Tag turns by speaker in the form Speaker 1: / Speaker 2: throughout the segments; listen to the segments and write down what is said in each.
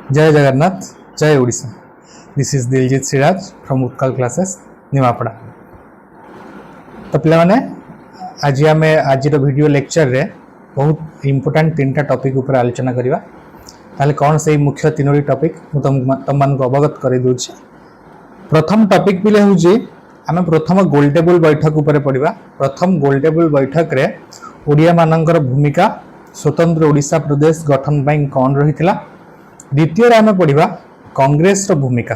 Speaker 1: जय जगन्नाथ जय Odisha. This is Diljit Siraj from Utkal classes Nimapada. तो पे आज आम आज वीडियो लेक्चर रे बहुत इम्पोर्टाट तीन टा टॉपिक ऊपर आलोचना करवा। ताले कौन से मुख्य तीनोटी टॉपिक तुम मान अवगत कर दूची। प्रथम टॉपिक पिले हूँ आम प्रथम गोलटेबल बैठक ऊपर पढ़ा। प्रथम गोलटेबल बैठक रे ओडिया मानकर भूमिका स्वतंत्र ओडिशा प्रदेश गठन पाई कौन रही। द्वितीय आम पढ़ा कांग्रेस भूमिका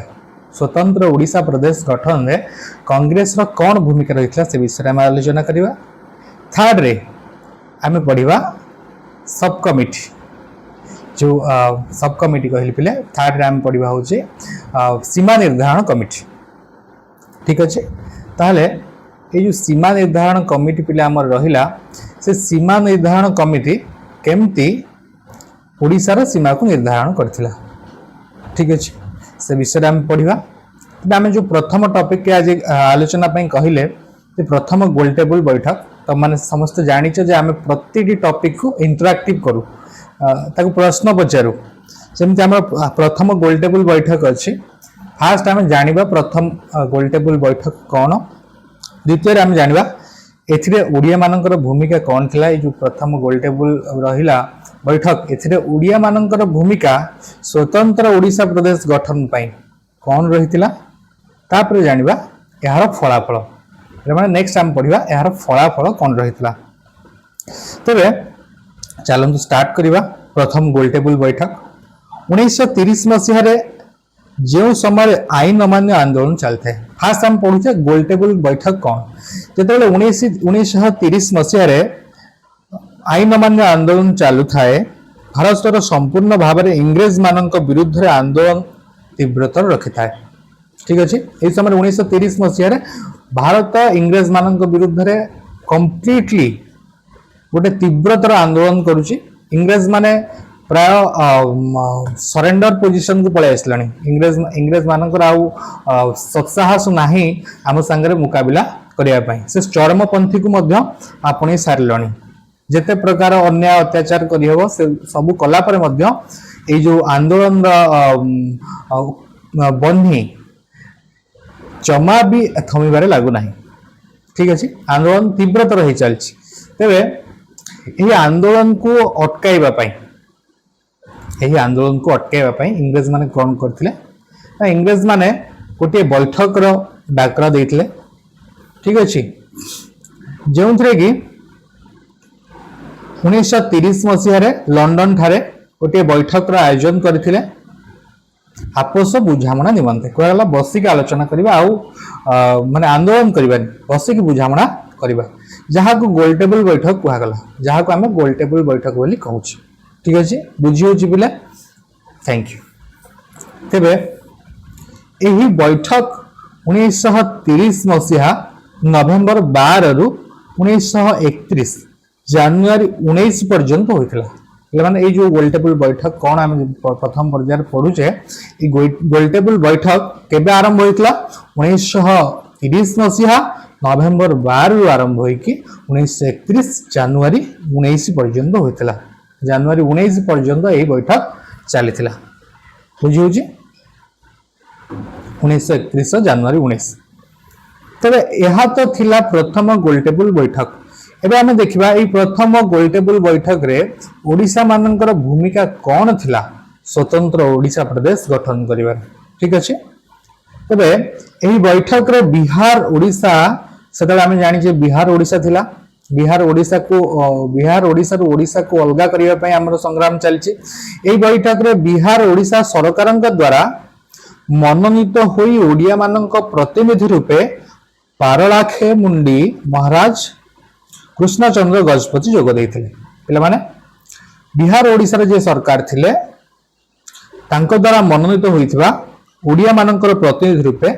Speaker 1: स्वतंत्र ओडिशा प्रदेश गठन में कांग्रेस कौन भूमिका रही से विषय में आलोचना करवा। थर्ड रे आम पढ़ा सब कमिटी जो सब कमिटी कहली पिले। थर्ड रे आम पढ़ा हूँ सीमा निर्धारण कमिटी। ठीक अच्छे ताहले ये जो सीमा निर्धारण कमिटी पिले आमर रहिला से सीमा निर्धारण कमिटी केमती ओडिशार सीमा को निर्धारण करथिला। ठीक अच्छे से विषय आम पढ़ा। आम जो प्रथम टॉपिक के आज आलोचना कहले प्रथम गोलटेबल बैठक तो माने समस्त जानिछ जे आम प्रति टॉपिक को इंटरैक्टिव करू ताको प्रश्न पचारू। सेमती आम प्रथम गोलटेबल बैठक अच्छी। फास्ट आम जानिबा प्रथम गोलटेबल बैठक कौन। द्वितीय आम जानिबा एथिरे ओडिया मानकर भूमिका कौन थिला। ये जो प्रथम गोलटेबल रहिला बैठक एथिरे ओडिया मानकर भूमिका स्वतंत्र ओडिशा प्रदेश गठन पाई कौन रही। तापर जानिबा यार फलाफल माने नेक्स्ट आम पढ़ा यार फलाफल कौन रही। तेरे चलतु स्टार्ट करिबा। प्रथम गोलटेबल बैठक 1930 मसीह जो समय आईन अमान्य आंदोलन चलता है। फास्ट आम पढ़ुचे गोलटेबल बैठक कौन। जो 1930 मसीह आईन अमान्य आंदोलन चालू थाए भारत संपूर्ण भाव में इंग्रेज मान विरुद्ध आंदोलन तीव्रतर रखि थाए। ठीक अच्छे ये समय 1930 मसीह भारत इंग्रेज मान विरुद्ध कंप्लीटली गोटे तीव्रतर आंदोलन करुच्ची। इंग्रेज माने प्राय सरेंडर पोजिशन को पलि आसला। इंग्रेज मानकर आउ सत्साहस नाही आम सांगरे मुकाबिला करने से चरमपंथी को आपणे सारे जेते प्रकार अन्याय अत्याचार करहब से सबू कलापर ये जो आंदोलन बन्ही जमा भी थमिबारे लागू नाही। ठीक अच्छे आंदोलन तीव्रतर हो चलती। तेरे यही आंदोलन को अटकाइबापी यही आंदोलन को अटकाइबापी इंग्रेज माने कौन करथिले। इंग्रेज माने गोटे बैठक डाकरा देथिले। ठीक अच्छे जो थे कि 1930 मसीह लंडन ठारे गोटे बैठक आयोजन करथिले आपस बुझामणा निमंते। कहला बसिक आलोचना करबा आउ माने आंदोलन करबा बसिक बुझामणा करबा जहाँ को गोलटेबल बैठक कहगला जहाँ को आम गोलटेबल बैठक बोली कहूँ। ठीक अच्छे बुझी हो पिला। Thank you. तेबे यही बैठक 1930 मसीहा नवेम्बर 12 रु 1931 जानुआरी 19 पर्यंत होता। माने ये जो गोलटेबल बैठक कौन आम प्रथम पर्यायर पढ़ुचे ये गोलटेबल बैठक केबे आरंभ होता 1930 मसीहा नवेम्बर 12 रु आरंभ होइकी 1931 जानुआरी 19 पर्यंत होता। जानुआरी 19 पर्यंत यही बैठक चली बुझी हूँ 1931 जानुआरी 19। तेरे यह तो थिला प्रथम गोलटेबल बैठक। एबे आमे देखिबा ए प्रथम गोलटेबल बैठक रे ओडिशा मानकर भूमिका कौन थिला स्वतंत्र ओडिशा प्रदेश गठन करिबार। ठीक अच्छे तबे यही बैठक रे बिहार ओडिशा से आम जानी बिहार ओडिशा थिला। बिहार ओडिशा रू ओडिशा को अलगा करने आम संग्राम चलती। यही बैठक रे बिहार ओडिशा सरकार द्वारा मनोनीत होई ओडिया मानक प्रतिनिधि रूपे पारलाखे मुंडी महाराज कृष्णचंद्र गजपति जोग देते। पे बिहार ओडिशा जे सरकार थिले तांको द्वारा मनोनीत होइथिबा ओडिया मानकर प्रतिनिधि रूपे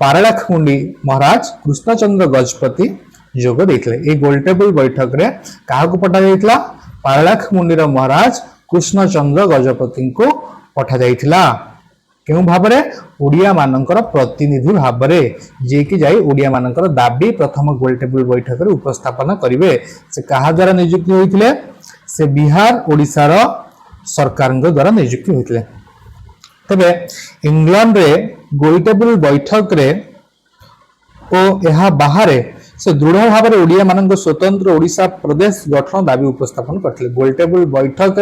Speaker 1: पारलाख मुंडी महाराज कृष्णचंद्र गजपति जोग देते। ये गोलटेबल बैठक रे काहाकू पठा जाइथिला पारलाख मुंडीर महाराज कृष्णचंद्र गजपति को पठा जाइथिला। क्यों भाव में ओडिया मानकर प्रतिनिधि भाव में जे कि जाई ओडिया मानकर दाबी प्रथम गोलटेबल बैठक रे उपस्थापन करिवे। से कहा द्वारा नियुक्ति होइथिले से बिहार ओडिशा रो सरकार द्वारा नियुक्ति होइथिले। तेबे इंग्लैंड रे गोइटेबल बैठक रे ओ यह बाहर से दृढ़ भाव में ओडिया मान स्वतंत्र ओडिशा प्रदेश गठन दाबी उपस्थापन करते। गोलटेबल बैठक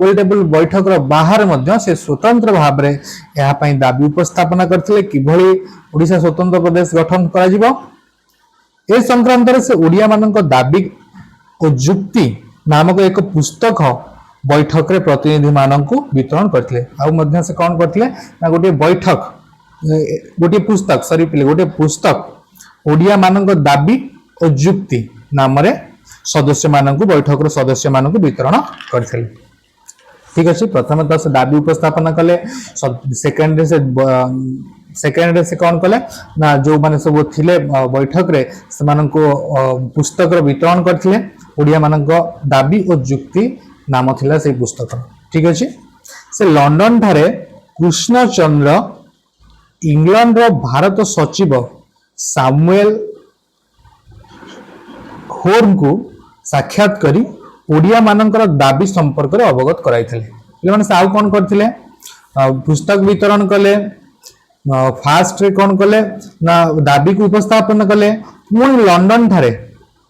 Speaker 1: गोलटेबल बैठक बाहर से स्वतंत्र भाव में यह दाबी उपस्थापन करते किभली ओडिशा स्वतंत्र प्रदेश गठन कर संक्रांत से ओडिया मान दाबी और जुक्ति नामक एक पुस्तक बैठक रे प्रतिनिधि मानक वितरण करते। आ से कौन करते गोटे बैठक गोटे पुस्तक सॉरी गोटे पुस्तक ओडिया मानक दाबी और जुक्ति नाम रे सदस्य मानक बैठक सदस्य मानक वितरण करते। ठीक अच्छे प्रथम तो से दाबी उपस्थापन कले सेकेंड से कौन कले ना जो माने सब थिले बैठक रे से मानक पुस्तक वितरण करते। ओडिया मानक दाबी और जुक्ति नाम थिला से पुस्तक। ठीक अच्छे से लंडन ठारे कृष्णचंद्र इंग्लैंड रो भारत सचिव सामुएल होर्न को साक्षात करी ओडिया मानकर दाबी संपर्क में अवगत कराइथिले। से आउ कौन करथिले पुस्तक वितरण कले फास्ट रे कौन कले ना दाबी को उपस्थापन कले पुणी लंडन ठारे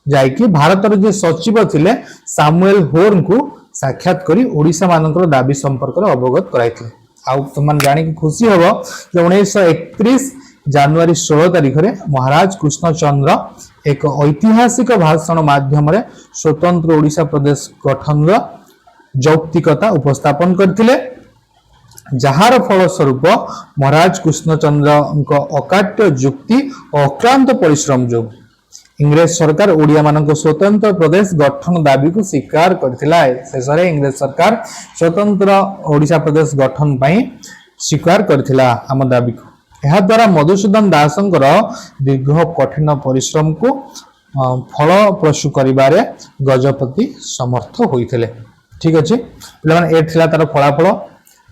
Speaker 1: जाइकी भारतर जे सचिव थिले सामुएल होर्न को साक्षात करी ओडिशा मानकर दाबी संपर्क में अवगत कराइथिले। आउ तुम जानी खुशी हम जो 1931 जनवरी 16 तारीख में महाराज कृष्णचंद्र एक ऐतिहासिक भाषण माध्यम स्वतंत्र ओडिशा प्रदेश गठन यौक्तिकता उपस्थापन करथिले। जार फलस्वरूप महाराज कृष्णचंद्र अकाट्य जुक्ति और अक्लांत परिश्रम जो इंग्रेज सरकार ओडिया मानक स्वतंत्र प्रदेश गठन दाबी को स्वीकार करथिला। शेष में इंग्रेज सरकार स्वतंत्र ओडिशा प्रदेश गठन पाई स्वीकार करथिला आम दाबी को। यह द्वारा मधुसूदन दासंकर दीर्घ कठिन परिश्रम को फलप्रसू करिबारे गजपति समर्थ होइथिले। ठीक अच्छे पे ए तार फलाफल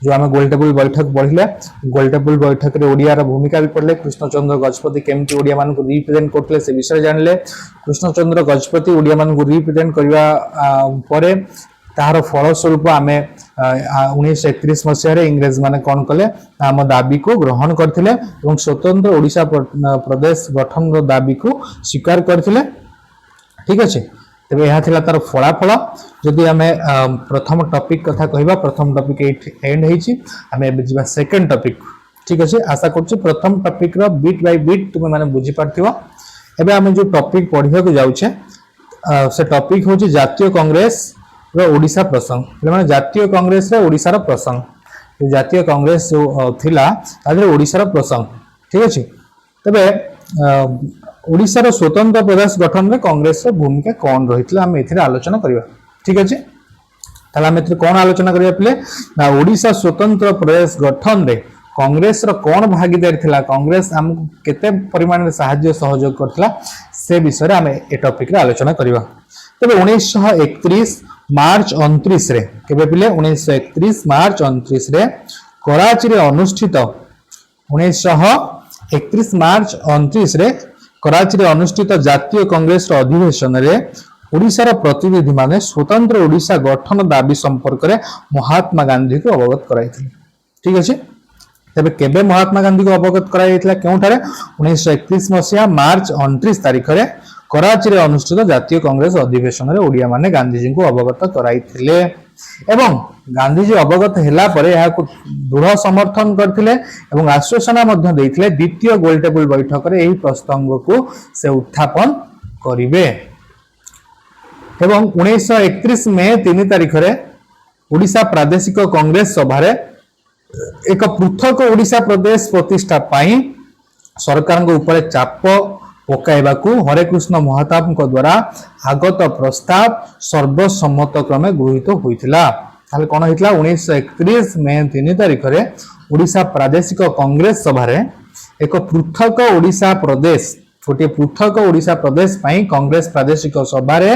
Speaker 1: जो आम गोलटेबल बैठक पढ़ले गोलटेबल बैठक रे ओडिया रा भूमिका भी पढ़ले कृष्णचंद्र गजपति केमती ओडिया मान को रिप्रेजेंट करते से विषय जानले। कृष्णचंद्र गजपति ओडिया मान को रिप्रेजेंट करबा परे तार फलस्वरूप आम 1931 मसीह इंग्रेज माने कौन कले आम दाबी को ग्रहण करथिले एवं स्वतंत्र ओडिशा प्रदेश गठन दाबी को स्वीकार करथिले। ठीक अच्छे तेज यह तार फलाफल जदि आम प्रथम टॉपिक कथा कहबा प्रथम टॉपिक एंड होगा सेकेंड टॉपिक। ठीक अच्छे आशा कर प्रथम topic row beat by beat तुम मैंने बुझी पार्थिव। एबे आम जो टॉपिक पढ़िया को जाउछे से टॉपिक होची जातीय कांग्रेस रो ओडिशा प्रसंग। माने जातीय कांग्रेस रे ओडिशा रो प्रसंग जातीय कांग्रेस जो थिला तादरे ओडिशा रो प्रसंग। ठीक अच्छे तबे ओडिशा रो स्वतंत्र प्रदेश गठन में कांग्रेस रो भूमिका कौन रही आम ए आलोचना करवा। ठीक अच्छे ताला आम ए कौन आलोचना करवा पे ना ओडिशा स्वतंत्र प्रदेश गठन रे कांग्रेस रो कौन भागीदारी थिला कांग्रेस हमको केते परिमाण में सहायता सहयोग करथिला से विषय आम ए टॉपिक रे आलोचना करवा। तबे 1931 मार्च 29 रे केबे पिले 1931 मार्च 29 रे कराची रे अनुष्ठित 1931 मार्च 29 रे कराची रे अनुष्ठित जातीय कांग्रेस अधिवेशन रे ओडिशा प्रतिनिधि माने स्वतंत्र ओडिशा गठन दाबी संपर्क में महात्मा गांधी को अवगत कराइथिले। ठीक अच्छे तेबे केबे महात्मा गांधी को अवगत कराइथिला केउठारे 1931 मसीहा मार्च 29 तारीख रे कराची रे अनुष्ठित जातीय कांग्रेस अधिवेशन रे ओडिया माने गांधीजी को अवगत कराइथिले एवं गांधीजी अवगत हैला परे यहा को दृढ़ समर्थन करथिले एवं आश्वासना मध्ये देथिले द्वितीय गोलटेबल बैठक रे एही प्रसंग को से उत्थापन करिवे। एवं 1931 मे 3 तारीख रे ओडिशा प्रादेशिक कांग्रेस सभा रे एक पृथक ओडिशा प्रदेश प्रतिष्ठा पाई सरकार को ऊपर चाप पकाइबा को हरे कृष्ण महताब द्वारा आगत प्रस्ताव सर्वसम्मत क्रमे गृहीत होइथिला। ताले कोन होइथिला 1931 मे 3 तारीख रे ओडिशा प्रादेशिक कांग्रेस सभा रे एक पृथक ओडिशा प्रदेश गोटे पृथक ओडिशा प्रदेश पाई कांग्रेस प्रादेशिक सभा रे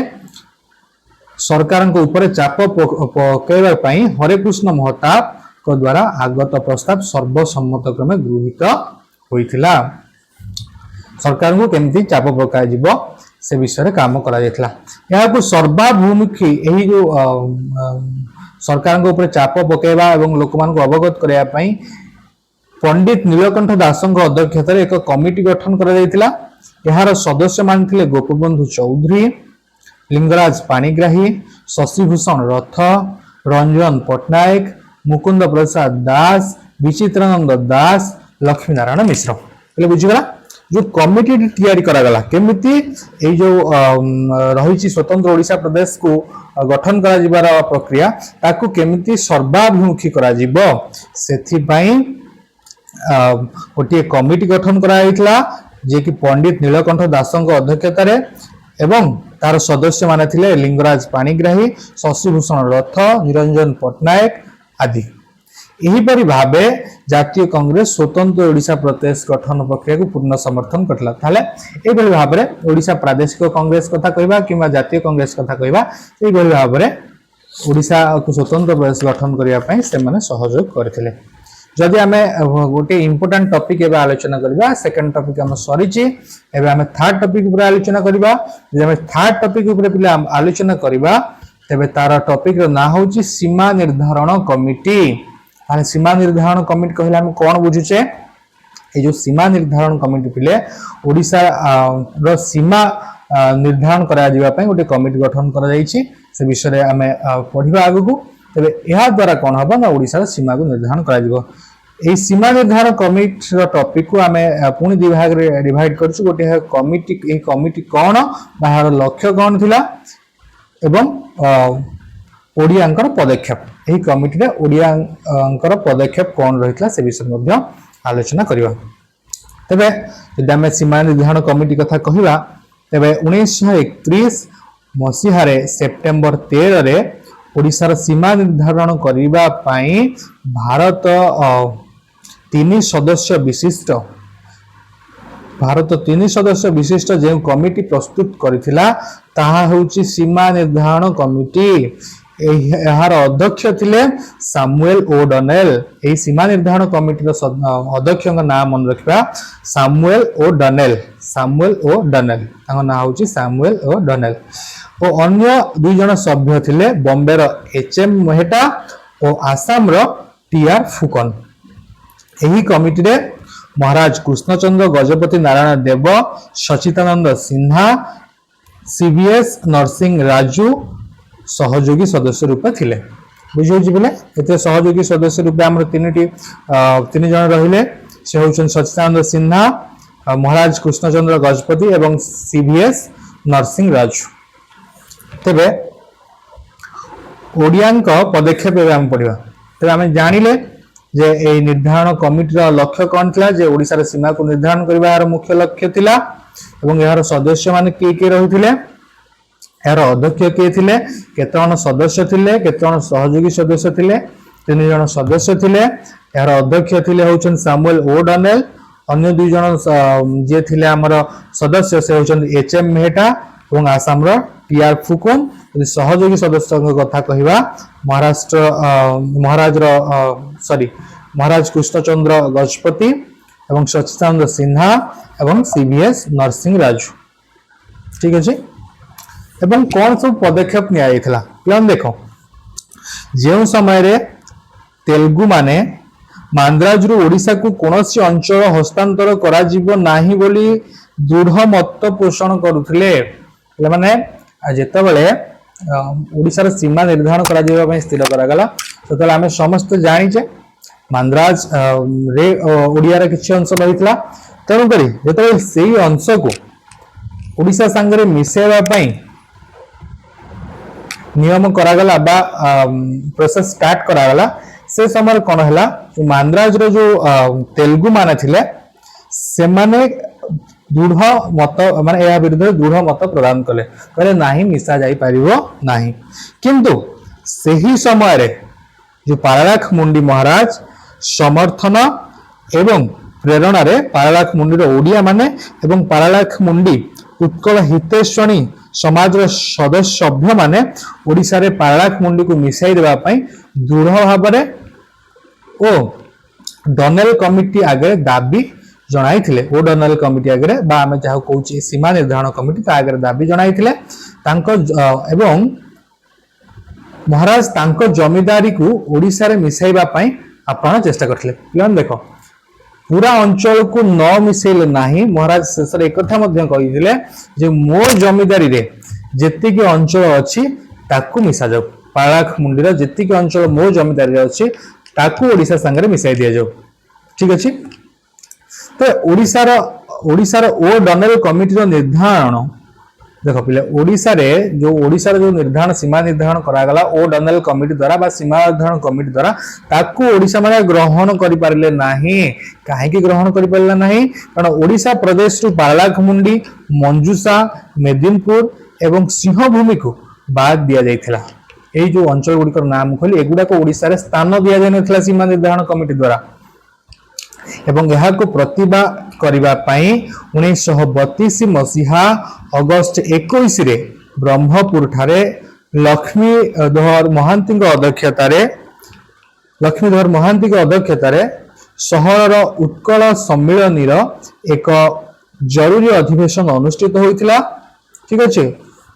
Speaker 1: सरकार को ऊपर चाप पकाइबा पाई हरे कृष्ण महताब द्वारा आगत प्रस्ताव सर्वसम्मत क्रमे गृहीत होइथिला। सरकार को केमती चाप पकाय जीव से विषय काम करा जायथिला। यहा को सर्वाभिमुखी एही जो सरकार ऊपर चाप पकेबा एवं लोक मान अवगत करने पंडित नीलकंठ दास अध्यक्षतार एक कमिटी गठन करा जायतिला। यार सदस्य मान थिले गोपबंधु चौधरी, लिंगराज पाणिग्राही, शशिभूषण रथ, रंजन पट्टनायक, मुकुंद प्रसाद दास, विचित्रानंद दास, लक्ष्मी नारायण मिश्र। बोले बुझीगला जो कमिटी तैयारी करागला केमिति ए जो रही स्वतंत्र ओडिशा प्रदेश को गठन करा जिबार प्रक्रिया ताकू केमिति सर्वाभिमुखी करा जिवो सेथि पई गोटे कमिटी गठन करा जे कि पंडित नीलकंठ दास अध्यक्षतार एवं तार सदस्य माने थिले लिंगराज पाणिग्राही, शशिभूषण रथ, निरंजन पट्टनायक आदि। एहीपरि भावे जातीय कांग्रेस स्वतंत्र ओडिशा प्रदेश गठन प्रक्रिया को पूर्ण समर्थन करला। ताले एभली भाबरे ओडिशा प्रादेशिक कांग्रेस कथा कहबा किबा जातीय कांग्रेस कथा कहबा एभली भाबरे ओडिशा को स्वतंत्र प्रदेश गठन करिया पई से माने सहयोग करथिले। जदि आमे गोटे इंपोर्टेंट टॉपिक एबे आलोचना करबा सेकंड टॉपिक हम सरीची एबे आमे थर्ड टॉपिक ऊपर आलोचना करबा। जे आमे थर्ड टॉपिक ऊपर पिला आलोचना करबा तबे तार टॉपिक रो ना होची सीमा निर्धारण कमिटी। आने सीमा निर्धारण कमिटी कहले हम कोन बुझुचे ए जो सीमा निर्धारण कमिटी पिले ओडिशा रो सीमा निर्धारण करा दिबा पई गोटे कमिटी गठन करा जाईची से विषय रे आमे पढिबा आगु। तबे यह द्वारा कौन हम ना ओडिशा सीमा को निर्धारण कर सीमा निर्धारण कमिटी टॉपिक को आम पुणी दि भाग रे डिवाइड करछु। गोटे कमिटी ए कमिटी कौन बाहर लक्ष्य कौन थिला एवं ओडियांकर पदक्षेप एही कमिटी रे ओडियांकर पदक्षेप कौन रहितला से विषय मध्ये आलोचना करिवा। तबे यदि आम सीमा निर्धारण कमिटी कथा कहिबा तबे 1931 मसीह रे सेप्टेम्बर 13 रे ओडिशार सीमा निर्धारण करिबा पाई भारत 3 सदस्य विशिष्ट जे कमिटी प्रस्तुत करिथिला ताहा होची सीमा निर्धारण कमिटी। यार अध्यक्ष थिले सामुएल ओ डनेल। एही सीमा निर्धारण कमिटी अध्यक्ष नाम मन रखिबा सामुएल ओ डनेल। तांको नाम होची सामुएल ओ डनेल। और अन्य 2 जन सभ्य थिले बॉम्बे रो एचएम मेहटा और आसाम रो टीआर फुकन। एही कमिटी रे महाराज कृष्णचंद्र गजपति नारायण देव, सचितानंद सिन्हा, सीवीएस नरसिंह राजू सहयोगी सदस्य रूप थिले। बुझियो बोले एते सहयोगी सदस्य रूप हमर 3 जन रहिले से होचन सचितानंद सिन्हा, महाराज कृष्णचंद्र गजपति एवं सीवीएस नरसिंह राजू। तेबे ओडियांक पदक्षेप एवं पढ़ा तेज आम जानिले जे ए निर्धारण कमिटी लक्ष्य कौन था जे ओडिशा रे सीमा को निर्धारण करबा यार मुख्य लक्ष्य थिला एवं यार सदस्य माने के रहिथिले यार अध्यक्ष के थिले केते जन सदस्य थिले केते जन सहयोगी सदस्य थिले 3 जन सदस्य थिले यार अध्यक्ष थिले होचन सामुएल ओ डनेल अन्य 2 जन जे थिले हमर सदस्य से होचन एचएम मेहटा और आसाम रो टीआर फुकन। सहयोगी सदस्य कथा कहवा महाराज कृष्णचंद्र गजपति एवं सचितानंद सिन्हा एवं सीवीएस नरसिंह राजू। ठीक अच्छे एवं कौन सब पदक्षेप निया प्लान देख जो समय रे तेलुगु माने मांद्राज रु ओडिशा को कोनोसी अंचल हस्तांतर करा जीवो नाही बोली दृढ़ मत पोषण करुथिले माने जेतेबेले ओडिशार सीमा निर्धारण करा जीवा पई स्थिर करा गला सेतेले आमे समस्त जानिचे मांद्राज रे ओडिया रे किछि अंश रहितला तेनु करी जेतेबेले सेही अंश को ओडिशा संगे मिसेबा पई नियम करा गला बा प्रोसेस स्टार्ट करा गला से समय कोन हला मांद्राज रो जो तेलुगु माने थिले से माने दृढ़ मत माने या विरुद्ध दृढ़ मत प्रदान कले कहले नाही मिसा जाई परिबो नाही किंतु सही समय रे जो पारालाख मुंडी महाराज समर्थन एवं प्रेरणा रे पारालाख मुंडी रो ओडिया माने एवं पारालाख मुंडी उत्कल हितेश्वणी समाज रो सदस्य सभ्य माने ओडिसा रे पारालाख मुंडी को मिसाई देबा पई दृढ़ भाव रे ओ डनेल कमिटी आगे दाबी जणाई थिले ओ डनेल कमिटी आगे बा आमे जाह कहूची सीमा निर्धारण कमिटी ता आगे दाबी जणाई थिले तांको एवं महाराज तांको जमीदारी को ओडिशा रे मिसाइबा पई आपण चेष्टा करथिले पिलान देखो पूरा अंचल को न मिसेले नाही महाराज शेष एक कथा मध्य कहिथिले जे मो जमीदारी रे जेतिकी अंचल अछि ताकू मिसा जाऊ पालाख मुंडीर जेतिकी अंचल मो जमीदारी रे अछि ताकू ओडिशा संगे मिसाई दिया जाऊ ठीक अछि तो ओडिशा रो ओ डनेल कमिटी रो निर्धारण देखो पिले ओडिशा रे जो निर्धारण सीमा निर्धारण करा गला ओ डनेल कमिटी द्वारा बा सीमा निर्धारण कमिटी द्वारा ताकू ओडिशा माने ग्रहण करि पारले नाही काहे कि ग्रहण करि पारला नाही कारण ओडिशा प्रदेश रु पालाखमुंडी मंजूसा मेदिनपुर एवं सिंहभूमि को बाद दिया जायथिला एई जो अंचल गुडी नाम खोली एगुडा को ओडिशा रे स्थान दिया जाय नथिला सीमा निर्धारण कमिटी द्वारा एवं यह को प्रतिभा करिबा पई 1932 मसीहा अगस्त 21 रे ब्रह्मपुर ठारे लक्ष्मीधर महांती अध्यक्षतार सहर उत्कल सम्मिलनी एक जरूरी अधिवेशन अनुष्ठित होइतिला ठीक अच्छे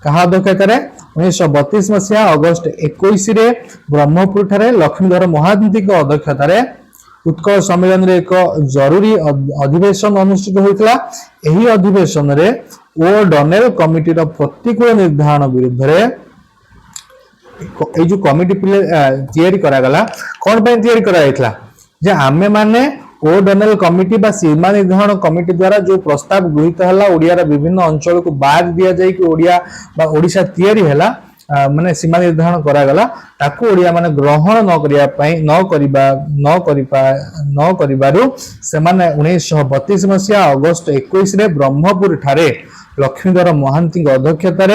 Speaker 1: कहा अध्यक्षतार 1932 मसीहा अगस्त 21 रे ब्रह्मपुर ठारे लक्ष्मीधर महांती अध्यक्षतार उत्कल सम्मेलन रे एक जरूरी अधिवेशन अनुष्ठित होइतिला एही अधिवेशन रे ओ डनेल कमिटी रो प्रतिकूल निर्धारण विरुद्ध रे ए जो कमिटी तैयारी करा गला कोन पे तैयारी करा जायतिला जे आमे माने ओ डनेल कमिटी बा सीमा निर्धारण कमिटी द्वारा जो प्रस्ताव गृहीत हला ओडिया रा विभिन्न अंचल को बाद दिया जाय कि ओडिया बा ओडिशा तैयारी हला माने सीमा निर्धारण करा गला ताकू ओडिया माने ग्रहण न करिया पई न करिबारु से माने 1932 मसीहा अगस्त 21 रे ब्रह्मपुर ठारे लक्ष्मीधर महांती अध्यक्षतार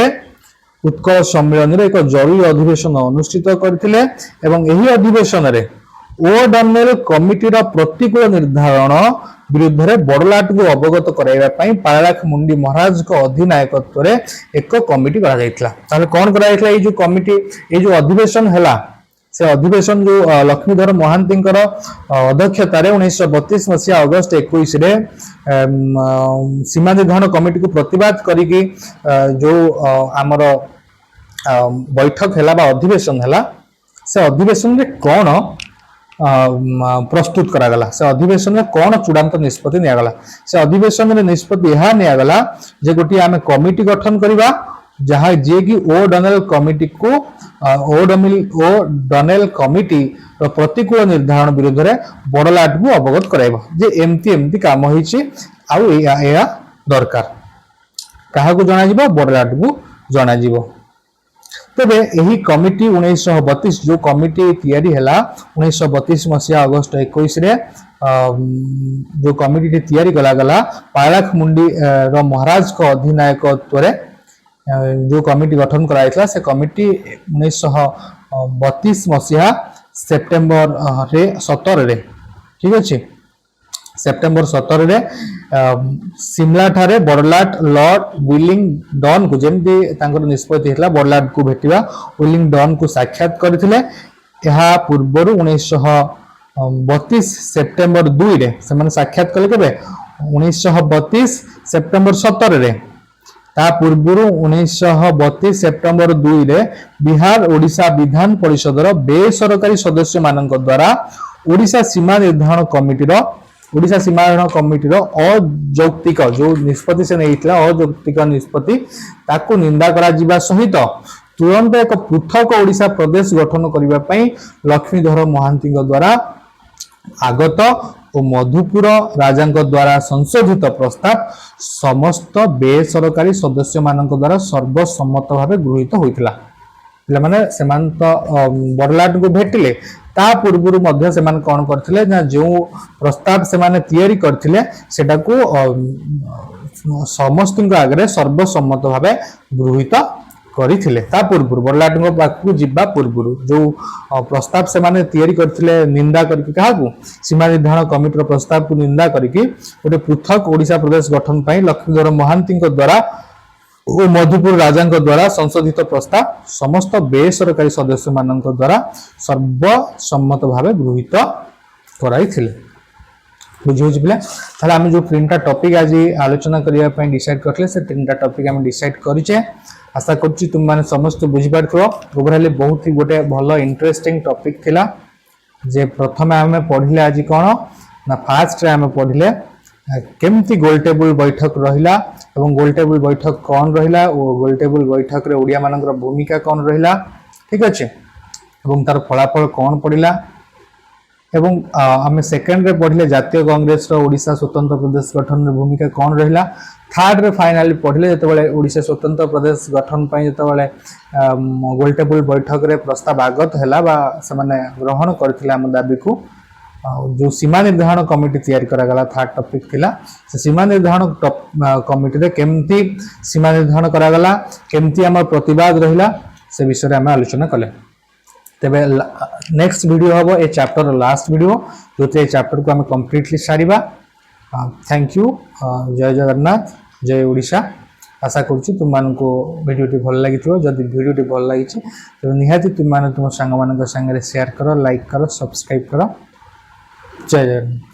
Speaker 1: उत्कल सम्मेलन रे एक जरूरी अधिवेशन अनुष्ठित करथिले एवं एही अधिवेशन रे ओ डनेल कमिटी रा प्रतिकूल निर्धारण विरुद्ध रे बड़लाट को अवगत कराइबा पई पालाख मुंडी महाराज को अधिनायकत्व रे एक कमिटी करा जायतिला ताले कोन करा जायतिला ए जो कमिटी ए जो अधिवेशन हला से अधिवेशन जो लक्ष्मीधर महांती अध्यक्षतार 1932 मसीहा अगस्त 21 रे सीमा निर्धारण कमिटी को प्रतिवाद करिकी जो आमर बैठक हला बा अधिवेशन हला से अधिवेशन रे कोन प्रस्तुत करा गला से अधिवेशन में कौन चूड़ांत निष्पत्ति निया गला से अधिवेशन में निष्पत्ति यह निया गला जे गोटी आमे कमिटी गठन करिबा जहां जे कि ओ डनेल कमिटी को ओ डनेल कमिटी रो प्रतिकूल निर्धारण विरुद्ध रे बड़लाट को अवगत कराइबा जे एमती काम होईची आउ एया दरकार काहा को जणा जिवो बड़लाट को जणा जिवो तेबे एही कमिटी 1932 जो कमिटी तैयारी हला 1932 मसीहा अगस्त 21 रे जो कमिटी तैयारी कला गला पालाख मुंडी रो महाराज को अधिनायकत्व रे जो कमिटी गठन कराइतला से कमिटी 1932 मसीहा सेप्टेम्बर रे 17 रे ठीक अछि सेप्टेम्बर 17 रे सिमला ठारे बड़लाट लॉर्ड विलिंग डॉन को जेमती तांकर निष्पत्ति हेतला बड़लाट को भेटिबा विलिंग डॉन को साक्षात करथिले एहा पूर्वरु 1932 सेप्टेम्बर 2 रे समान साक्षात कले केबे 1932 सेप्टेम्बर 17 रे ता पूर्वरु 1932 सेप्टेम्बर 2 रे बिहार ओडिशा विधान परिषद रो बेसरकारी सदस्य मानक द्वारा ओडिशा सीमा निर्धारण कमिटी रो अयौक्तिक जो निष्पत्ति से नैथिला अयौक्तिक निष्पत्ति ताकू निंदा करा जिबा सहित तुरंत एक पृथक ओडिशा प्रदेश गठन करिबा पई लक्ष्मीधर महांती द्वारा आगत और मधुपुर राजा द्वारा संशोधित प्रस्ताव समस्त बेसरकारी सदस्य मानक द्वारा सर्वसम्मत भाव गृहीत होइतिला माने सेमान तो बड़लाट को भेटिले ता पूर्व मध्य सेमान कोन करथिले ना जो प्रस्ताव सेमाने तैयारी करथिले सेटा को समस्त आगे सर्वसम्मत भाव गृहीत करथिले ता पूर्व बड़लाट को पाखु जिबा पूर्व जो प्रस्ताव सेमाने तैयारी करथिले निंदा करके काहाकू सीमा निर्धारण कमिटी रो प्रस्ताव को निंदा करके गोटे पृथक ओडिशा प्रदेश गठन पई लक्ष्मीधर महांती द्वारा और मधुपुर राजा द्वारा संशोधित प्रस्ताव समस्त बेसरकारी सदस्य मानक द्वारा सर्वसम्मत भाव गृहीत कराइथिले बुझियो पिला ताले हम जो तीनटा टॉपिक आज आलोचना करिया पई डिसाइड करले से तीनटा टॉपिक हम डिसाइड करिचे आशा करुच्ची तुम मैंने समस्त बुझीपार ओवरऑल बहुत ही गोटे भल इंटरेस्टिंग टॉपिक थिला जे प्रथम आम पढ़िले आज कौन ना फास्ट आम पढ़िले केमती गोल टेबुल बैठक रहिला एवं गोल टेबुल बैठक कौन रहिला और गोल टेबुल बैठक रे ओडिया मानकर भूमिका कौन रहिला ठीक अच्छे एवं तार फलाफल कौन पड़िला एवं आम सेकेंड रे पढ़िले जातीय कांग्रेस रो ओडिशा स्वतंत्र प्रदेश गठन रे भूमिका कौन रहिला थर्ड रे फाइनली पढ़िले जतबेले ओडिशा स्वतंत्र प्रदेश गठन पई जतबेले गोल टेबुल बैठक रे प्रस्ताव आगत हैला बा से माने ग्रहण करथिला हम दाबी को जो सीमा निर्धारण कमिटी तैयारी करा गला थर्ड टॉपिक थिला से सीमा निर्धारण कमिटी रे केमती सीमा निर्धारण करा गला केमती हमर प्रतिवाद रहिला से विषय रे हम आलोचना कले तेबे नेक्स्ट वीडियो हम ए चैप्टर लास्ट वीडियो जो चैप्टर को हम कंप्लीटली सारिबा थैंक यू जय जगन्नाथ जय ओडिशा आशा करुच्ची तुम मानक वीडियोटी भल लगी जदि वीडियोटी भल लगी तो निहाती तुम माने तुम सांग मान संगे शेयर कर लाइक कर सब्सक्राइब कर जय जगन्नाथ।